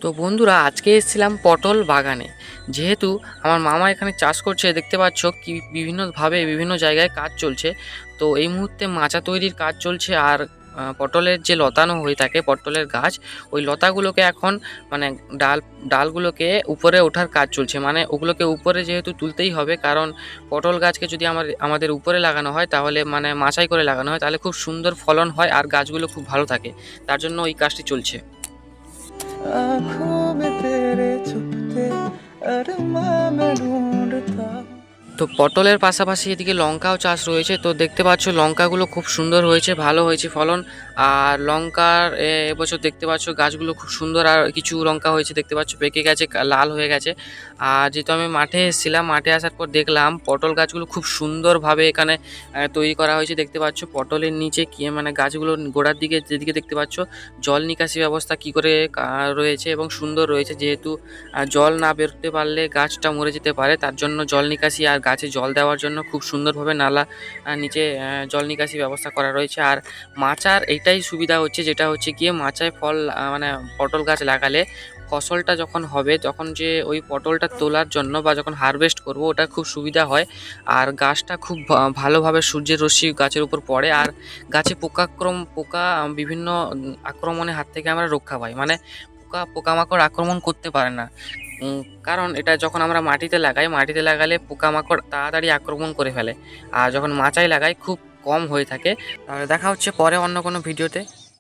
তো বন্ধুরা, আজকে এসেছিলাম পটল বাগানে। যেহেতু আমার মামা এখানে চাষ করছে, দেখতে পাচ্ছ কি বিভিন্নভাবে বিভিন্ন জায়গায় কাজ চলছে। তো এই মুহূর্তে মাচা তৈরির কাজ চলছে। আর পটলের যে লতানো হয়ে থাকে পটলের গাছ, ওই লতাগুলোকে এখন মানে ডালগুলোকে উপরে ওঠার কাজ চলছে। মানে ওগুলোকে উপরে যেহেতু তুলতেই হবে, কারণ পটল গাছকে যদি আমাদের উপরে লাগানো হয়, তাহলে মানে মাচাই করে লাগানো হয়, তাহলে খুব সুন্দর ফলন হয় আর গাছগুলো খুব ভালো থাকে। তার জন্য ওই কাজটি চলছে। आँखों में तेरे छुपते अरमां मैं ढूंढता। তো পটলের পাশাপাশি এদিকে লঙ্কাও চাষ রয়েছে। তো দেখতে পাচ্ছ লঙ্কাগুলো খুব সুন্দর হয়েছে, ভালো হয়েছে ফলন। আর লঙ্কার এবছর দেখতে পাচ্ছ গাছগুলো খুব সুন্দর, আর কিছু লঙ্কা হয়েছে দেখতে পাচ্ছ পেকে গেছে, লাল হয়ে গেছে। আর যেহেতু আমি মাঠে এসেছিলাম, মাঠে আসার পর দেখলাম পটল গাছগুলো খুব সুন্দরভাবে এখানে তৈরি করা হয়েছে। দেখতে পাচ্ছ পটলের নিচে কি মানে গাছগুলোর গোড়ার দিকে যেদিকে দেখতে পাচ্ছ জল নিকাশি ব্যবস্থা কি করে রয়েছে এবং সুন্দর রয়েছে। যেহেতু জল না বেরোতে পারলে গাছটা মরে যেতে পারে, তার জন্য জল নিকাশি আর গাছে জল দেওয়ার জন্য খুব সুন্দরভাবে নালা নিচে জল নিকাশি ব্যবস্থা করা রয়েছে। আর মাচার এইটাই সুবিধা হচ্ছে, যেটা হচ্ছে গিয়ে মাচায় ফল মানে পটল গাছ লাগালে ফসলটা যখন হবে, তখন যে ওই পটলটা তোলার জন্য বা যখন হারভেস্ট করব, ওটা খুব সুবিধা হয়। আর গাছটা খুব ভালোভাবে সূর্যের রশ্মি গাছের উপর পড়ে। আর গাছে পোকা বিভিন্ন আক্রমণের হাত থেকে আমরা রক্ষা পাই। মানে পোকামাকড় আক্রমণ করতে পারে না। কারণ এটা যখন আমরা মাটিতে লাগাই, মাটিতে লাগালে পোকামাকড় তাড়াতাড়ি আক্রমণ করে ফেলে। আর যখন মাচায় লাগাই খুব কম হয়ে থাকে। দেখা হচ্ছে পরে অন্য কোনো ভিডিওতে।